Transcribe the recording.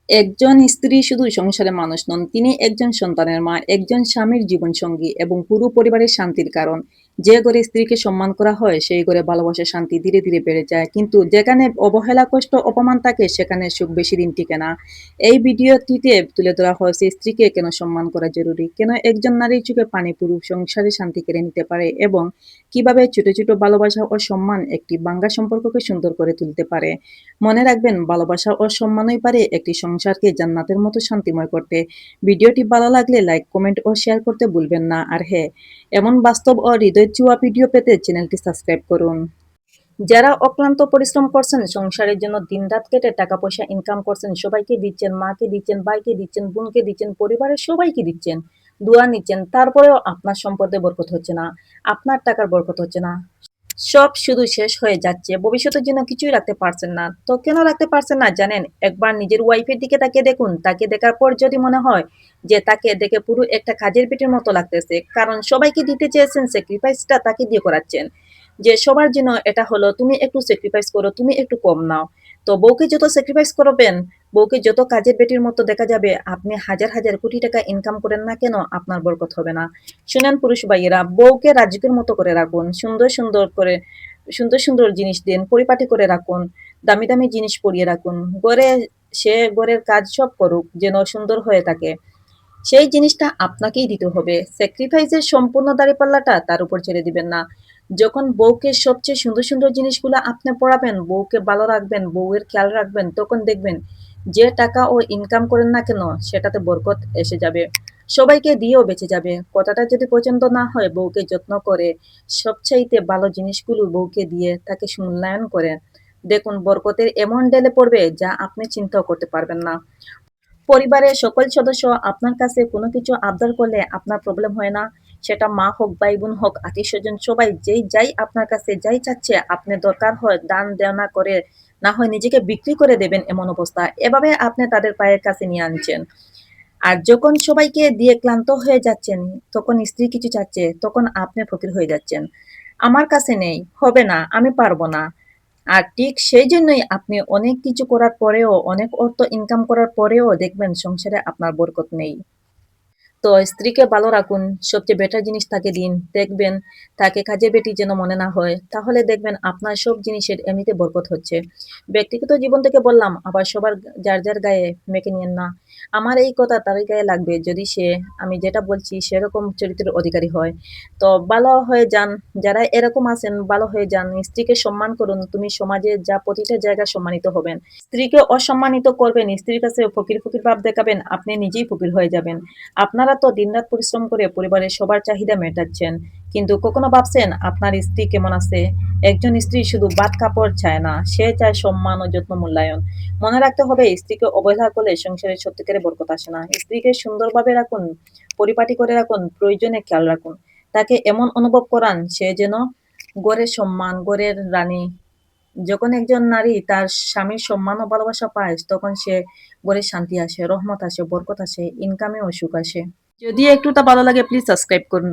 একজন স্ত্রী শুধু সংসারের মানুষ নন, তিনি একজন সন্তানের মা, একজন স্বামীর জীবনসঙ্গী এবং পুরো পরিবারের শান্তির কারণ। যে ঘরে স্ত্রীকে সম্মান করা হয়, সেই ঘরে ভালোবাসা, শান্তি ধীরে ধীরে বেড়ে যায়। কিন্তু যেখানে অবহেলা, কষ্ট, অপমান থাকে, সেখানে সুখ বেশি দিন টিকে না। এই ভিডিওটিতে তুলে ধরা হয়েছে স্ত্রীকে কেন সম্মান করা জরুরি, কেন একজন নারীর চোখে পানি পুরো সংসারে শান্তি কেড়ে নিতে পারে এবং কিভাবে ছোট ছোট ভালোবাসা ও সম্মান একটি ভাঙ্গা সম্পর্ককে সুন্দর করে তুলতে পারে। মনে রাখবেন, ভালোবাসা ও সম্মানই পারে একটি সংসারকে জান্নাতের মতো শান্তিময় করতে। ভিডিওটি ভালো লাগলে লাইক, কমেন্ট ও শেয়ার করতে ভুলবেন না। আর হ্যাঁ, এমন বাস্তব ও হৃদয় ছোঁয়া ভিডিও পেতে চ্যানেলটি সাবস্ক্রাইব করুন। যারা অক্লান্ত পরিশ্রম করছেন, সংসারের জন্য দিনরাত কেটে টাকা পয়সা ইনকাম করছেন, সবাইকে দিচ্ছেন, মাকে দিচ্ছেন, ভাইকে দিচ্ছেন, বোনকে দিচ্ছেন, পরিবারের সবাইকে দিচ্ছেন, দোয়া নিচ্ছেন, তারপরেও আপনার সম্পদে বরকত হচ্ছে না, আপনার টাকার বরকত হচ্ছে না, সব শুধু শেষ হয়ে যাচ্ছে, ভবিষ্যতের জন্য কিছুই রাখতে পারছেন না। তো কেন রাখতে পারছেন না জানেন? একবার নিজের ওয়াইফের দিকে তাকিয়ে দেখুন। তাকে দেখার পর যদি মনে হয় যে তাকে দেখে পুরো একটা কাজের পেটের মতো লাগতেছে, কারণ সবাইকে দিতে চেয়েছেন, স্যাক্রিফাইসটা তাকে দিয়ে করাচ্ছেন। যে সবার জন্য এটা হলো, তুমি একটু স্যাক্রিফাইস করো, তুমি একটু কম নাও। তো বউকে যত স্যাক্রিফাইস করবেন, বউকে যত কাজের পেটির মতো দেখা যাবে, আপনি হাজার হাজার কোটি টাকা ইনকাম করেন না কেন, আপনার বরকত হবে না। শুনেন পুরুষ ভাইয়েরা, বউকে রাজকীয় মতো করে রাখুন, সুন্দর সুন্দর করে, সুন্দর সুন্দর জিনিস দিন, পরিপাটি করে রাখুন, দামি দামি জিনিস পরিয়ে রাখুন। ঘরে সে ঘরের কাজ সব করুক, যেন সুন্দর হয়ে থাকে। সেই জিনিসটা আপনাকেই দিতে হবে। স্যাক্রিফাইসের সম্পূর্ণ দাঁড়িপাল্লাটা তার উপর ছেড়ে দিবেন না। যখন বউকে সবচেয়ে সুন্দর সুন্দর জিনিসগুলো আপনি পড়াবেন, বউকে ভালো রাখবেন, বউয়ের খেয়াল রাখবেন, তখন দেখবেন যে টাকা ও ইনকাম করেন না কেন, সেটাতে বরকত এসে যাবে। সবাইকে দিয়েও বেঁচে যাবে। কথাটা যদি পছন্দ না হয়, বউকে যত্ন করে সবচাইতে ভালো জিনিসগুলো বউকে দিয়ে তাকে মূল্যায়ন করে দেখুন, বরকতের এমন ঢেলে পড়বে যা আপনি চিন্তাও করতে পারবেন না। পরিবারের সকল সদস্য আপনার কাছে কোনো কিছু আবদার করলে আপনার প্রবলেম হয় না। সেটা মা হোক, ভাই বোন হোক, আত্মীয়-স্বজন, সবাই যেই যাই আপনার কাছে যাই চাচ্ছে, আপনি দরকার হয় দান দেনা করে, না হয় নিজেকে বিক্রি করে দেবেন এমন অবস্থা। এভাবে আপনি তাদের পায়ের কাছে নিয়ে আনছেন। আর যখন সবাইকে দিয়ে ক্লান্ত হয়ে যাচ্ছেন, তখন স্ত্রী কিছু চাচ্ছে, তখন আপনি ফকির হয়ে যাচ্ছেন। আমার কাছে নেই, হবে না, আমি পারব না। আর ঠিক সেই জন্যই আপনি অনেক কিছু করার পরেও, অনেক অর্থ ইনকাম করার পরেও দেখবেন সংসারে আপনার বরকত নেই। তো স্ত্রীকে ভালো রাখুন, সবচেয়ে বেটার জিনিস তাকে দিন। দেখবেন তাকে কাজের বেটি যেন মনে না হয়। তাহলে দেখবেন আপনার সব জিনিসের এমনিতে বরকত হচ্ছে। ব্যক্তিগত জীবন থেকে বললাম, আবার সবার যার যার গায়ে মেখে নিয়েন না। আমার এই কথা তারই গায়ে লাগবে যদি সে, আমি যেটা বলছি সেরকম চরিত্রের অধিকারী হয়। তো ভালো হয়ে যান। যারা এরকম আছেন, ভালো হয়ে যান। স্ত্রীকে সম্মান করুন। তুমি সমাজে যা প্রতিটা জায়গায় সম্মানিত হবেন। স্ত্রীকে অসম্মানিত করবেন, স্ত্রীর কাছে ফকির ফকির ভাব দেখাবেন, আপনি নিজেই ফকির হয়ে যাবেন। আপনারা তো দিনরাত পরিশ্রম করে পরিবারের সবার চাহিদা মেটাচ্ছেন, কিন্তু কখনো ভাবছেন আপনার স্ত্রী কেমন আছে? একজন স্ত্রী শুধু ভাত কাপড় চায় না, সে চায় সম্মান ও যত্ন, মূল্যায়ন। মনে রাখতে হবে, স্ত্রীকে অবহেলা করলে সংসারে সত্যিকারের বরকত আসে না। স্ত্রীকে সুন্দরভাবে রাখুন, পরিপাটি করে রাখুন, প্রয়োজনে খেয়াল রাখুন। তাকে এমন অনুভব করান সে যেন ঘরের সম্মান, ঘরের রানী। যখন একজন নারী তার স্বামীর সম্মান ও ভালোবাসা পায়, তখন সে ঘরে শান্তি আসে, রহমত আসে, বরকত আসে, ইনকামেও সুখ আসে। যদি একটুটা ভালো লাগে, প্লিজ সাবস্ক্রাইব করুন।